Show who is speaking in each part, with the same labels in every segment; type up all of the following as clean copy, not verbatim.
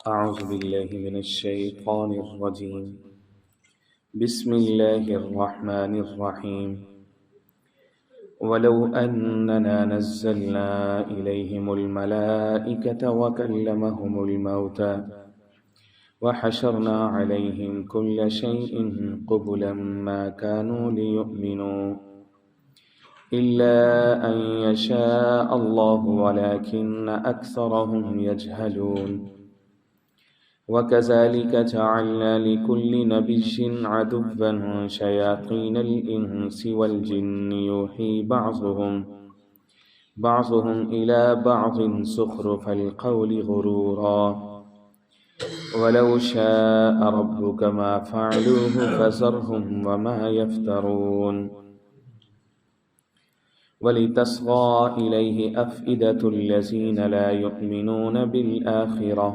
Speaker 1: أعوذ بالله من الشيطان الرجيم. بسم الله الرحمن الرحيم. ولو أننا نزلنا إليهم الملائكة وكلمهم الموتى وحشرنا عليهم كل شيء قبلا ما كانوا ليؤمنوا إلا أن يشاء الله ولكن أكثرهم يجهلون. وكذلك جعلنا لكل نبي عدوا شياطين الإنس والجن يوحي بعضهم إلى بعض زخرف القول غرورا ولو شاء ربك ما فعلوه فذرهم وما يفترون. ولتصغى إليه أفئدة الذين لا يؤمنون بالآخرة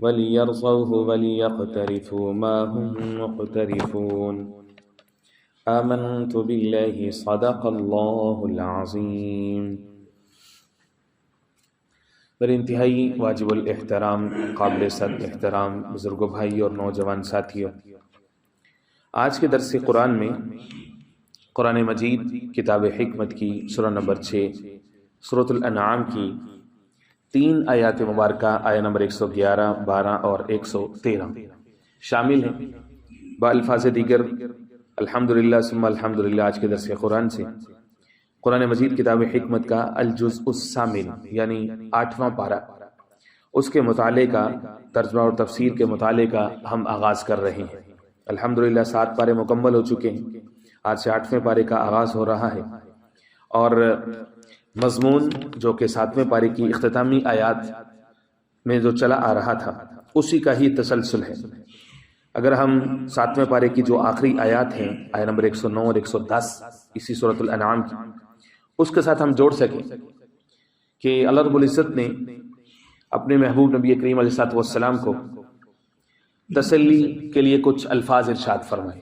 Speaker 1: وليرضوه وليقترفوا ما هم مقترفون. آمنت بالله صدق اللہ العظیم. بر انتہائی واجب الاحترام قابل صد احترام بزرگوں بھائی اور نوجوان ساتھیوں، آج کے درس قرآن میں قرآن مجید کتاب حکمت کی سورہ نمبر 6 سورۃ الانعام کی 3 آیات مبارکہ آیہ نمبر 111، 12 اور 113 شامل ہیں. بالفاظ دیگر الحمدللہ ثم الحمدللہ آج کے درس قرآن سے قرآن مجید کتاب حکمت کا الجزء الثامن یعنی 8واں پارہ، اس کے مطالعے کا ترجمہ اور تفسیر کے مطالعے کا ہم آغاز کر رہے ہیں. الحمدللہ 7 پارے مکمل ہو چکے ہیں، آج سے 8ویں پارے کا آغاز ہو رہا ہے، اور مضمون جو کہ 7ویں پارے کی اختتامی آیات میں جو چلا آ رہا تھا اسی کا ہی تسلسل ہے. اگر ہم 7ویں پارے کی جو آخری آیات ہیں آیہ نمبر 109 اور 110 اسی سورۃ الانعام کی، اس کے ساتھ ہم جوڑ سکیں کہ اللہ رب العزت نے اپنے محبوب نبی کریم علیہ السلام کو تسلی کے لیے کچھ الفاظ ارشاد فرمائے،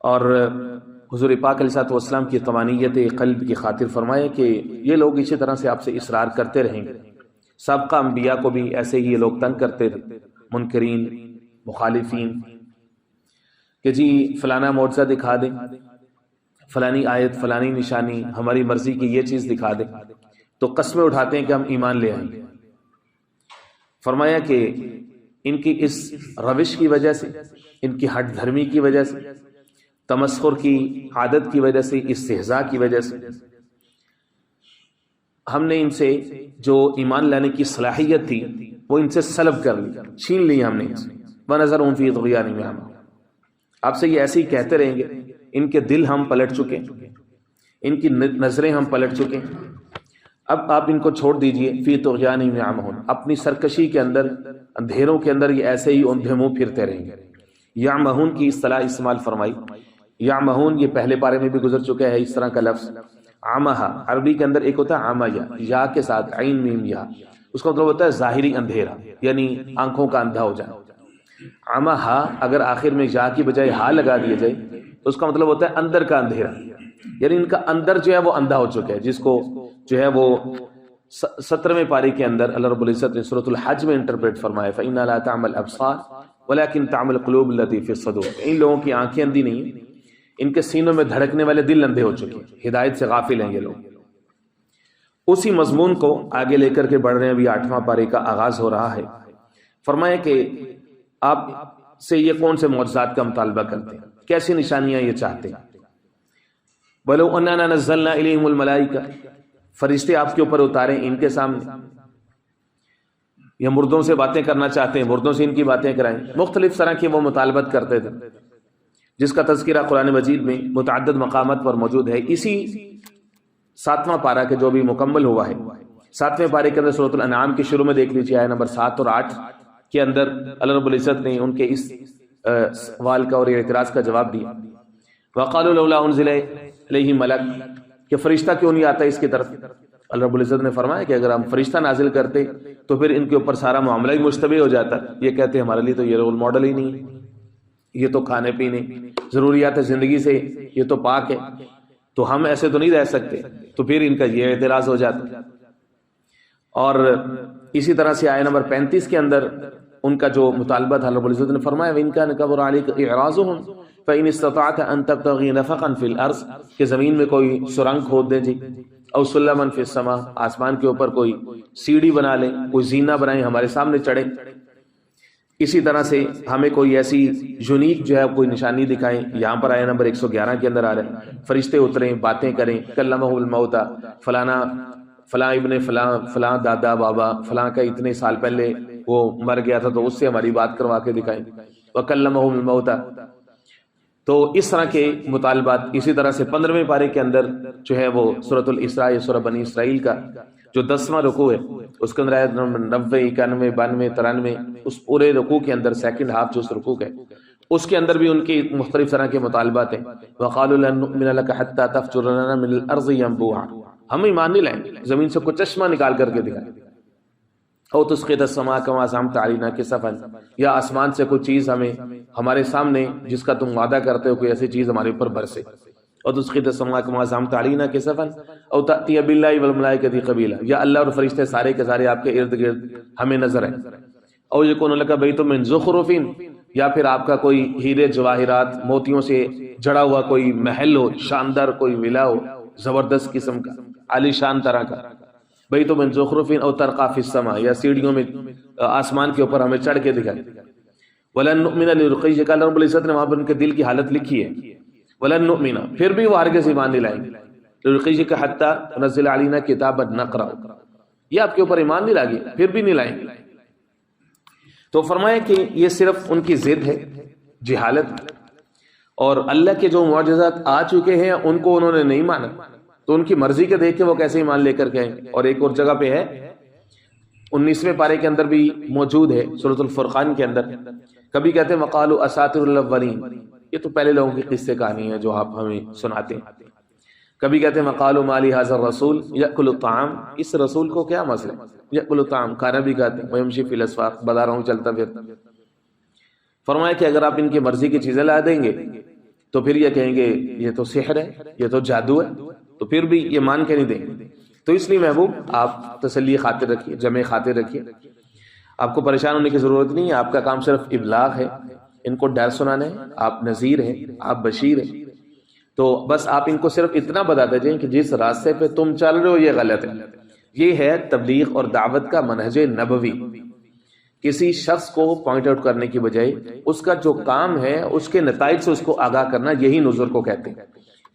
Speaker 1: اور حضور پاک علیہ السلام کی طمانینت قلب کی خاطر فرمایا کہ یہ لوگ اسی طرح سے آپ سے اصرار کرتے رہیں گے. سابقہ انبیاء کو بھی ایسے ہی یہ لوگ تنگ کرتے تھے، منکرین مخالفین، کہ جی فلانا معجزہ دکھا دیں، فلانی آیت، فلانی نشانی، ہماری مرضی کی یہ چیز دکھا دیں، تو قسمیں اٹھاتے ہیں کہ ہم ایمان لے آئیں گے. فرمایا کہ ان کی اس روش کی وجہ سے، ان کی ہٹ دھرمی کی وجہ سے، تمسخر کی عادت کی وجہ سے، استہزاء کی وجہ سے ہم نے ان سے جو ایمان لانے کی صلاحیت تھی وہ ان سے سلب کر لی، چھین لی ہم نے ان سے. وَنَذَرُهُمْ فِي طُغْيَانِهِمْ يَعْمَهُونَ. آپ سے یہ ایسے ہی کہتے رہیں گے. ان کے دل ہم پلٹ چکے، ان کی نظریں ہم پلٹ چکے. اب آپ ان کو چھوڑ دیجئے. فی طغیانہم یعمہون، اپنی سرکشی کے اندر، اندھیروں کے اندر یہ ایسے ہی اندھے منہ پھرتے رہیں گے. یعمہون کی اصطلاح استعمال فرمائی. یعمہون یہ پہلے پارے میں بھی گزر چکا ہے اس طرح کا لفظ. عمہا عربی کے اندر ایک ہوتا ہے عمہ یا کے ساتھ عین میم یا، اس کا مطلب ہوتا ہے ظاہری اندھیرا، یعنی آنکھوں کا اندھا ہو جانا. عمہا اگر آخر میں یا کی بجائے ہا لگا دیا جائے تو اس کا مطلب ہوتا ہے اندر کا اندھیرا، یعنی ان کا اندر جو ہے وہ اندھا ہو چکا ہے، جس کو جو ہے وہ 17ویں پارے کے اندر اللہ رب العزت نے سورۃ الحج میں انٹرپریٹ فرمایا فَإِنَّا لَا تَعْمَى الْأَبْصَارُ وَلَكِنْ تَعْمَى الْقُلُوبُ الَّتِي فِي الصُّدُورِ. ان لوگوں کی آنکھیں اندھی نہیں ہیں، ان کے سینوں میں دھڑکنے والے دل اندھے ہو چکے ہیں، ہدایت سے غافل ہیں یہ لوگ. اسی مضمون کو آگے لے کر کے بڑھ رہے ہیں. ابھی 8واں پارے کا آغاز ہو رہا ہے. فرمایا کہ آپ سے یہ کون سے معجزات کا مطالبہ کرتے ہیں، کیسی نشانیاں یہ چاہتے ہیں. وَلَوْ أَنَّنَا نَزَّلْنَا إِلَيْهِمُ الْمَلَائِكَةَ، فرشتے آپ کے اوپر اتاریں ان کے سامنے، یا مردوں سے باتیں کرنا چاہتے ہیں، مردوں سے ان کی باتیں کرائیں. مختلف طرح کی وہ مطالبت کرتے تھے، جس کا تذکرہ قرآن مجید میں متعدد مقامات پر موجود ہے. اسی 7واں پارہ کے جو بھی مکمل ہوا ہے، 7ویں پارے کے اندر سورۃ الانعام کے شروع میں دیکھ لیجیے آیہ نمبر 7 اور 8 کے اندر اللہ رب العزت نے ان کے اس سوال کا اور اعتراض کا جواب دیا. وَقَالُوا لَوْلَا أُنزِلَ عَلَيْهِ مَلَكٌ، کہ فرشتہ کیوں نہیں آتا اس کی طرف. اللہ رب العزت نے فرمایا کہ اگر ہم فرشتہ نازل کرتے تو پھر ان کے اوپر سارا معاملہ ہی مشتبہ ہو جاتا. یہ کہتے ہیں ہمارے لیے تو یہ رول ماڈل ہی نہیں ہے، یہ تو کھانے پینے ضروریات زندگی سے یہ تو پاک ہے، تو ہم ایسے تو نہیں رہ سکتے. تو پھر ان کا یہ اعتراض ہو جاتا. اور اسی طرح سے آیہ نمبر 35 کے اندر ان کا جو مطالبہ تھا اللہ رب العزت نے فرمایا وَإِن كَانَ كَبُرَ عَلَيْكَ إِعْرَاضُهُمْ فَإِنِ اسْتَطَعْتَ أَن تَبْتَغِي نَفَقًا فِي الْأَرْضِ کہ زمین میں کوئی سرنگ کھود دیں جی، او سلمًا فِي السَّمَاء آسمان کے اوپر کوئی سیڑھی بنا لیں، کوئی زینہ بنائیں ہمارے سامنے چڑھے، اسی طرح سے ہمیں کوئی ایسی یونیک جو ہے کوئی نشانی دکھائیں۔ یہاں پر آیہ نمبر 111 کے اندر آ رہا ہے فرشتے اتریں، باتیں کریں، کلمہ الموتیٰ فلانا فلاں ابن فلاں دادا بابا فلاں کا اتنے سال پہلے وہ مر گیا تھا تو اس سے ہماری بات کروا کے دکھائیں، وَكَلَّمَهُ الْمَوْتَى۔ تو اس طرح کے مطالبات۔ اسی طرح سے 15ویں پارے کے اندر جو ہے وہ سورۃ الاسراء یا سورہ بنی اسرائیل کا جو 10واں رکوع ہے اس کے اندر آیت نمبر 90 91 92 93 اس پورے رکوع کے اندر سیکنڈ ہاف جو اس رکوع ہے اس کے اندر بھی ان کی مختلف طرح کے مطالبات ہیں۔ وَقَالُوا لَن نُؤْمِنَ لَكَ حَتَّى تَفْجُرَ لَنَا مِنَ الْأَرْضِ يَنبُوعًا، ہم ایمان نہیں لائیں گے زمین سے کوئی چشمہ نکال کر کے دکھائیں، او تسقط السماء كما زعمت علينا كسفا، یا آسمان سے کوئی چیز ہمیں ہمارے سامنے جس کا تم وعدہ کرتے ہو کوئی ایسی چیز ہمارے اوپر برسے، او تسقط السماء كما زعمت علينا كسفا او تأتي بالله والملائكة قبيلا، یا اللہ اور فرشتے سارے کے سارے آپ کے ارد گرد ہمیں نظر ہیں، او يكون لك بيت من زخرف، یا پھر آپ کا کوئی ہیرے جواہرات موتیوں سے جڑا ہوا کوئی محل ہو، شاندار کوئی ولا ہو زبردست قسم کا عالی شان طرح کا، بیت من زخرف او ترقى في السماء، یا سیڑھیوں میں آسمان کے اوپر ہمیں چڑھ کے دکھائے۔ ولن نؤمن لرقيك، اللہ رب العزت نے وہاں پر ان کے دل کی حالت لکھی ہے، ولن نؤمن، پھر بھی وہ ہرگز ایمان نہیں لائیں گے، لرقيك حتى تنزل علينا كتابا نقرأ، یہ آپ کے اوپر ایمان نہیں لائیں گے، پھر بھی نہیں لائیں گے۔ تو فرمایا کہ یہ صرف ان کی ضد ہے، جہالت، اور اللہ کے جو معجزات آ چکے ہیں ان کو انہوں نے نہیں مانا، تو ان کی مرضی کے دیکھ کے وہ کیسے ایمان لے کر گئے۔ اور ایک اور جگہ پہ ہے 19ویں پارے کے اندر بھی موجود ہے سورۃ الفرقان کے اندر، کبھی کہتے ہیں وقالوا اساطیر الاولین، یہ تو پہلے لوگوں کی قصے کہانی ہے جو آپ ہمیں سناتے ہیں، کبھی کہتے ہیں وقالوا ما لهذا الرسول یاکل الطعام، اس رسول کو کیا مسئلہ ہے، یاکل الطعام، کھانا بھی کھاتے ہیں، ویمشی فی الاسواق، بازاروں میں چلتا پھرتا۔ فرمایا کہ اگر آپ ان کی مرضی کی چیزیں لا دیں گے تو پھر یہ کہیں گے یہ تو سحر ہے، یہ تو جادو ہے، تو پھر بھی یہ مان کے نہیں دیں گے۔ تو اس لیے محبوب آپ تسلی خاطر رکھیے، جمع خاطر رکھیے، آپ کو پریشان ہونے کی ضرورت نہیں ہے، آپ کا کام صرف ابلاغ ہے، ان کو ڈر سنانا ہے، آپ نذیر ہیں، آپ بشیر ہیں، تو بس آپ ان کو صرف اتنا بتاتے جائیں کہ جس راستے پہ تم چل رہے ہو یہ غلط ہے۔ یہ ہے تبلیغ اور دعوت کا منہج نبوی، کسی شخص کو پوائنٹ آؤٹ کرنے کی بجائے اس کا جو کام ہے اس کے نتائج سے اس کو آگاہ کرنا، یہی نذر کو کہتے ہیں،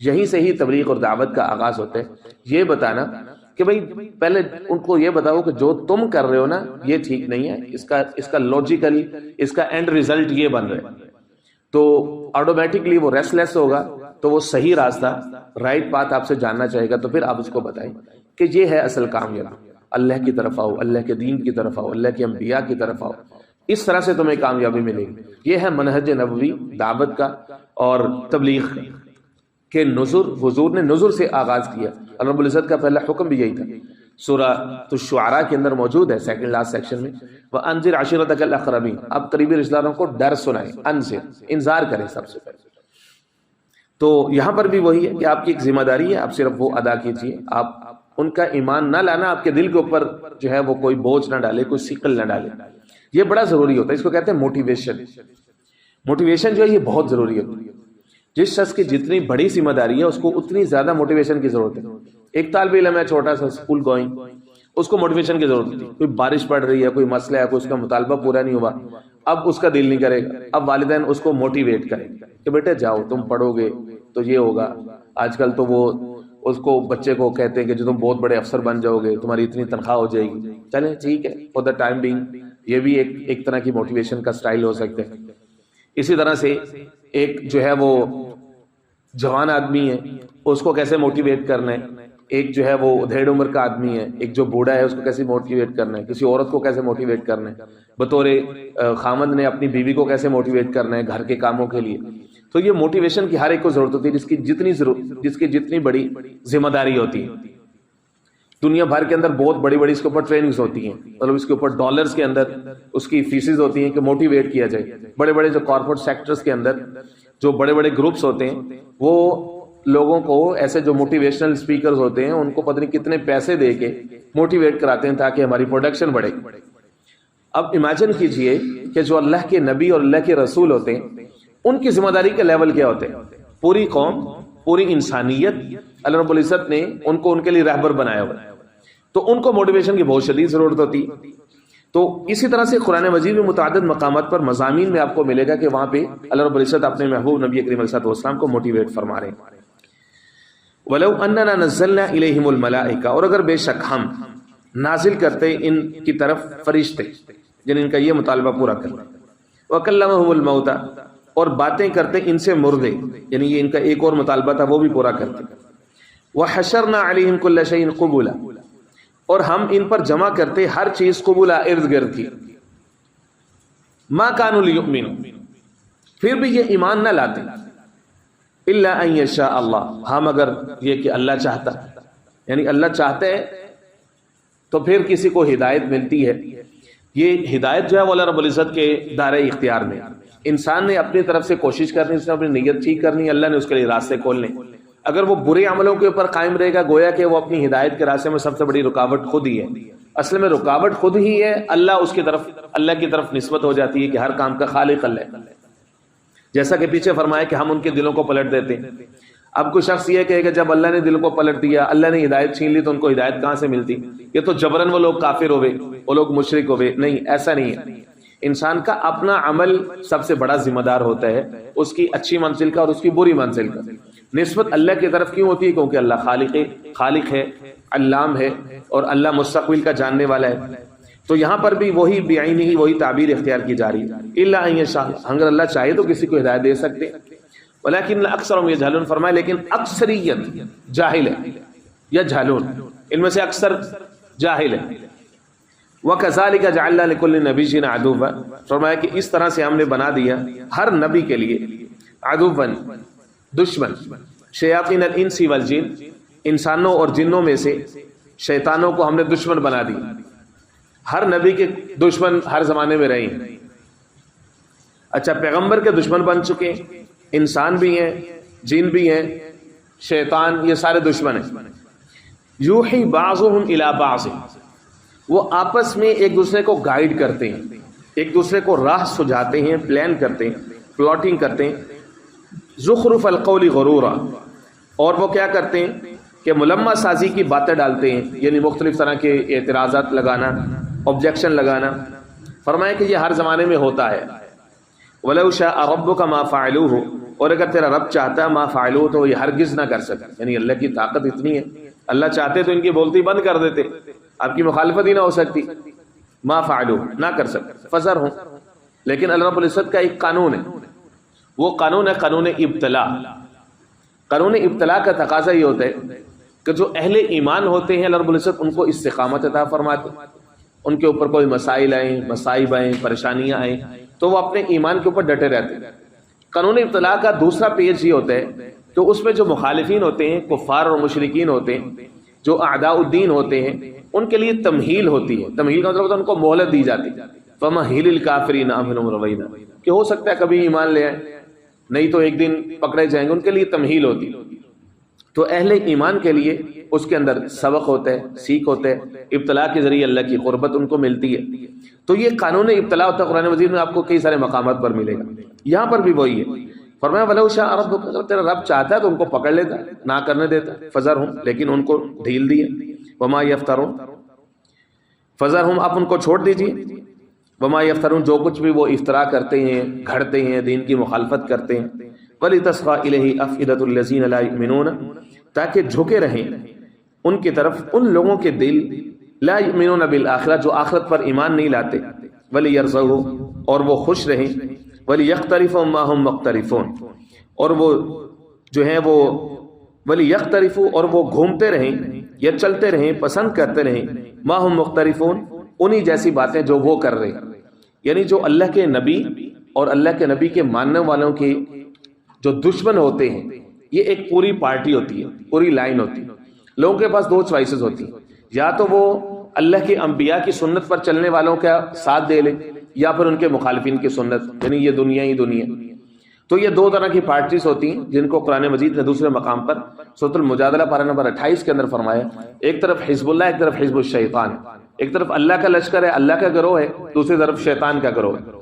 Speaker 1: یہیں سے ہی تبلیغ اور دعوت کا آغاز ہوتا ہے، یہ بتانا کہ بھئی پہلے ان کو یہ بتاؤ کہ جو تم کر رہے ہو نا یہ ٹھیک نہیں ہے، اس کا لاجیکل اس کا اینڈ ریزلٹ یہ بن رہا ہے، تو آٹومیٹکلی وہ ریسٹ لیس ہوگا، تو وہ صحیح راستہ رائٹ پاتھ آپ سے جاننا چاہے گا، تو پھر آپ اس کو بتائیں کہ یہ ہے اصل کامیابی، اللہ کی طرف آؤ، اللہ کے دین کی طرف آؤ، اللہ کے انبیاء کی طرف آؤ، اس طرح سے تمہیں کامیابی ملے گی۔ یہ ہے منہج نبوی دعوت کا اور تبلیغ کہ نذر، حضور نے نذر سے آغاز کیا، اللہ رب العزت کا پہلا حکم بھی یہی تھا، سورہ الشعراء کے اندر موجود ہے سیکنڈ لاسٹ سیکشن میں، وَأَنذِرْ عَشِيرَتَكَ الْأَقْرَبِينَ، اب قریبی رشتہ داروں کو ڈر سنائیں، انذر، انذار کریں سب سے پہلے۔ تو یہاں پر بھی وہی ہے کہ آپ کی ایک ذمہ داری ہے، آپ صرف وہ ادا کیجیے، آپ ان کا ایمان نہ لانا آپ کے دل کے اوپر جو ہے وہ کوئی بوجھ نہ ڈالے، کوئی ثقل نہ ڈالے، یہ بڑا ضروری ہوتا ہے، اس کو کہتے ہیں موٹیویشن۔ موٹیویشن جو ہے یہ بہت ضروری ہوتی ہے، جس شخص کی جتنی بڑی ذمہ داری ہے اس کو اتنی زیادہ موٹیویشن کی ضرورت ہے۔ ایک طالب علم ہے چھوٹا سا اسکول گوئنگ، اس کو موٹیویشن کی ضرورت ہوتی ہے، کوئی بارش پڑ رہی ہے، کوئی مسئلہ ہے، کوئی اس کا مطالبہ پورا نہیں ہوا، اب اس کا دل نہیں کرے گا، اب والدین اس کو موٹیویٹ کریں کہ بیٹے جاؤ تم پڑھو گے تو یہ ہوگا۔ آج کل تو وہ اس کو بچے کو کہتے ہیں کہ جو تم بہت بڑے افسر بن جاؤ گے، تمہاری اتنی تنخواہ ہو جائے گی، چلیں ٹھیک ہے فور دا ٹائم بینگ، یہ بھی ایک طرح کی موٹیویشن کا سٹائل ہو سکتا ہے۔ اسی طرح سے ایک جو ہے وہ جوان آدمی ہے اس کو کیسے موٹیویٹ کرنا ہے، ایک جو ہے وہ ادھیڑ عمر کا آدمی ہے، ایک جو بوڑھا ہے اس کو کیسے موٹیویٹ کرنا ہے، کسی عورت کو کیسے موٹیویٹ کرنا ہے، بطور خامند نے اپنی بیوی کو کیسے موٹیویٹ کرنا ہے گھر کے کاموں کے لیے۔ تو یہ موٹیویشن کی ہر ایک کو ضرورت ہوتی ہے، جس کی جتنی بڑی ذمہ داری ہوتی ہے۔ دنیا بھر کے اندر بہت بڑی بڑی اس کے اوپر ٹریننگز ہوتی ہیں، مطلب اس کے اوپر ڈالرز کے اندر اس کی فیسز ہوتی ہیں کہ موٹیویٹ کیا جائے۔ بڑے بڑے جو کارپوریٹ سیکٹرز کے اندر جو بڑے بڑے گروپس ہوتے ہیں وہ لوگوں کو ایسے جو موٹیویشنل اسپیکرز ہوتے ہیں ان کو پتہ نہیں کتنے پیسے دے کے موٹیویٹ کراتے ہیں تاکہ ہماری پروڈکشن بڑھے. اب امیجن کیجئے کہ جو اللہ کے نبی اور اللہ کے رسول ہوتے ہیں ان کی ذمہ داری کے لیول کیا ہوتے ہیں. پوری قوم، پوری انسانیت، اللہ رب العزت نے ان کو ان کے لیے رہبر بنایا ہوا ہے، تو ان کو موٹیویشن کی بہت شدید ضرورت ہوتی ہے. تو اسی طرح سے قرآن مجید میں متعدد مقامات پر مضامین میں آپ کو ملے گا کہ وہاں پہ اللہ رب العزت اپنے محبوب نبی کریم علیہ السلام کو موٹیویٹ فرما رہے ہیں. وَلَوْ أَنَّنَا نَزَّلْنَا إِلَيْهِمُ الْمَلَائِكَةَ، اور اگر بے شک ہم نازل کرتے ان کی طرف فرشتے جن ان کا یہ مطالبہ پورا کرنا، وَكَلَّمَهُمُ الْمَوْتَى، اور باتیں کرتے ان سے مردے، یعنی یہ ان کا ایک اور مطالبہ تھا وہ بھی پورا کرتے. وَحَشَرْنَا عَلَيْهِمْ كُلَّ شَيْءٍ قُبُولًا، اور ہم ان پر جمع کرتے ہر چیز قبولا، ارد گرد کی. ما كانوا ليؤمنوا، پھر بھی یہ ایمان نہ لاتے. الا ان یشاء اللہ، ہاں مگر یہ کہ اللہ چاہتا، یعنی اللہ چاہتے ہے تو پھر کسی کو ہدایت ملتی ہے. یہ ہدایت جو ہے وہ اللہ رب العزت کے دائرۂ اختیار میں، انسان نے اپنی طرف سے کوشش کرنی، اس نے اپنی نیت ٹھیک کرنی، اللہ نے اس کے لیے راستے کھولنے. اگر وہ برے عملوں کے اوپر قائم رہے گا گویا کہ وہ اپنی ہدایت کے راستے میں سب سے بڑی رکاوٹ خود ہی ہے. اصل میں رکاوٹ خود ہی ہے، اللہ اس کی طرف، اللہ کی طرف نسبت ہو جاتی ہے کہ ہر کام کا خالق اللہ ہے. جیسا کہ پیچھے فرمایا کہ ہم ان کے دلوں کو پلٹ دیتے ہیں. اب کوئی شخص یہ کہے کہ جب اللہ نے دل کو پلٹ دیا، اللہ نے ہدایت چھین لی، تو ان کو ہدایت کہاں سے ملتی؟ یہ تو جبرن وہ لوگ کافر ہوئے، وہ لوگ مشرک ہوئے. نہیں، ایسا نہیں ہے. انسان کا اپنا عمل سب سے بڑا ذمہ دار ہوتا ہے، اس کی اچھی منزل کا اور اس کی بری منزل کا. نسبت اللہ کی طرف کیوں ہوتی ہے؟ کیونکہ اللہ خالق ہے، علام ہے، اور اللہ مستقبل کا جاننے والا ہے. تو یہاں پر بھی وہی بعینہ ہی وہی تعبیر اختیار کی جا رہی ہے. الا ان یشاء، اگر اللہ چاہے تو کسی کو ہدایت دے سکتے. ولیکن اکثرهم یجہلون، فرمایا لیکن اکثریت جاہل ہے، یجہلون، ان میں سے اکثر جاہل ہے. وَكَذَلِكَ جَعَلْنَا لِكُلِّ نَبِيٍّ عَدُوًّا، فرمایا کہ اس طرح سے ہم نے بنا دیا ہر نبی کے لیے عدوًا، دشمن، شیاطین الانس والجن، انسانوں اور جنوں میں سے شیطانوں کو ہم نے دشمن بنا دی. ہر نبی کے دشمن ہر زمانے میں رہے ہیں. اچھا، پیغمبر کے دشمن بن چکے، انسان بھی ہیں، جن بھی ہیں، شیطان، یہ سارے دشمن ہیں. یوحی بعضهم الی بعض، وہ آپس میں ایک دوسرے کو گائیڈ کرتے ہیں، ایک دوسرے کو راہ سجھاتے ہیں، پلان کرتے ہیں، پلاٹنگ کرتے ہیں. زخرف القول غرورا، اور وہ کیا کرتے ہیں کہ ملمہ سازی کی باتیں ڈالتے ہیں، یعنی مختلف طرح کے اعتراضات لگانا، آبجیکشن لگانا. فرمایا کہ یہ ہر زمانے میں ہوتا ہے. وَلَوْ شَاءَ رَبُّكَ مَا فَعَلُوهُ، اور اگر تیرا رب چاہتا ہے، ما فعلوه، تو یہ ہرگز نہ کر سکے. یعنی اللہ کی طاقت اتنی ہے، اللہ چاہتے تو ان کی بولتی بند کر دیتے، آپ کی مخالفت ہی نہ ہو سکتی. ما فعلوه، نہ کر سکتے. فذرهم، لیکن اللہ رب العزت کا ایک قانون ہے، وہ قانون ہے قانون ابتلا. قانون ابتلا کا تقاضا یہ ہوتا ہے کہ جو اہل ایمان ہوتے ہیں اللہ رب العزت ان کو استقامت عطا فرماتے. ان کے اوپر کوئی مسائل آئیں، مصائب آئیں، پریشانیاں آئیں تو وہ اپنے ایمان کے اوپر ڈٹے رہتے ہیں. قانون ابتلا کا دوسرا پیج یہ ہوتا ہے کہ اس میں جو مخالفین ہوتے ہیں، کفار اور مشرکین ہوتے ہیں، جو اعداء الدین ہوتے ہیں، ان کے لیے تمہیل ہوتی ہے. تمہیل کا مطلب ہوتا ہے ان کو مہلت دی جاتی ہے. فَمَهِّلِ الْكَافِرِينَ أَمْهِلْهُمْ رَوَيْنَا، کہ ہو سکتا ہے کبھی ایمان لے آئیں، نہیں تو ایک دن پکڑے جائیں گے. ان کے لیے تمہیل ہوتی. تو اہل ایمان کے لیے اس کے اندر سبق ہوتا ہے، سیکھ ہوتا ہے، ابتلا کے ذریعے اللہ کی قربت ان کو ملتی ہے. تو یہ قانون ابتلا ہوتا ہے. قرآن مجید میں آپ کو کئی سارے مقامات پر ملے گا. یہاں پر بھی وہی ہے. فرمایا وَلَوْ شَاءَ رَبُّكَ، اگر تیرا رب چاہتا ہے تو ان کو پکڑ لیتا، نہ کرنے دیتا. فَذَرْهُمْ، لیکن ان کو ڈھیل دی. وَمَا يَفْتَرُونَ، فَذَرْهُمْ، آپ ان کو چھوڑ دیجیے. وَمَا يَفْتَرُونَ، جو کچھ بھی وہ افترا کرتے ہیں، گھڑتے ہیں، دین کی مخالفت کرتے ہیں. وَلِتَصْغَىٰ إِلَيْهِ أَفْئِدَةُ الَّذِينَ لَا يُؤْمِنُونَ، تاکہ جھکے رہیں ان کی طرف ان لوگوں کے دل لا یؤمنون بالآخرہ، جو آخرت پر ایمان نہیں لاتے. وَلِيَرْضَوْا، اور وہ خوش رہیں. وَلِيَقْتَرِفُوا مَا هُمْ مُقْتَرِفُونَ، اور وہ جو ہیں وہ وَلِيَقْتَرِفُوا، اور وہ گھومتے رہیں یا چلتے رہیں، پسند کرتے رہیں. مَا هُمْ مُقْتَرِفُونَ، انہی جیسی باتیں جو وہ کر رہے. یعنی جو اللہ کے نبی اور اللہ کے نبی کے ماننے والوں کے جو دشمن ہوتے ہیں، یہ ایک پوری پارٹی ہوتی ہے، پوری لائن ہوتی ہے. لوگوں کے پاس دو چوائسز ہوتی ہیں، یا تو وہ اللہ کے انبیاء کی سنت پر چلنے والوں کا ساتھ دے لیں، یا پھر ان کے مخالفین کی سنت، یعنی یہ دنیا ہی دنیا. تو یہ دو طرح کی پارٹیز ہوتی ہیں جن کو قرآن مجید نے دوسرے مقام پر سورۃ المجادلہ پارہ نمبر 28 کے اندر فرمایا، ایک طرف حزب اللہ، ایک طرف حزب الشیطان، ایک طرف اللہ کا لشکر ہے، اللہ کا گروہ ہے، دوسری طرف شیطان کا گروہ ہے۔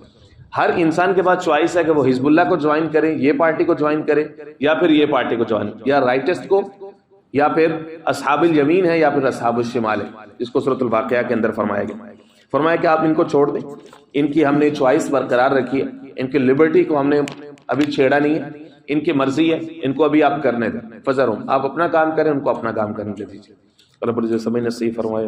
Speaker 1: ہر انسان کے پاس چوائس ہے کہ وہ حزب اللہ کو جوائن کرے، یہ پارٹی کو جوائن کرے، یا پھر یہ پارٹی کو جوائن، یا رائٹسٹ کو، یا پھر اصحاب الیمین ہے، یا پھر اصحاب الشمال ہے، جس کو سورۃ الواقعہ کے اندر فرمایا گیا۔ فرمایا کہ آپ ان کو چھوڑ دیں، ان کی ہم نے چوائس برقرار رکھی ہے، ان کی لبرٹی کو ہم نے ابھی چھیڑا نہیں ہے، ان کی مرضی ہے، ان کو ابھی آپ کرنے دیں، فذرہم، آپ اپنا کام کریں، ان کو اپنا کام کرنے دیجیے۔ رب العزت سمجھ نصیب فرمائے۔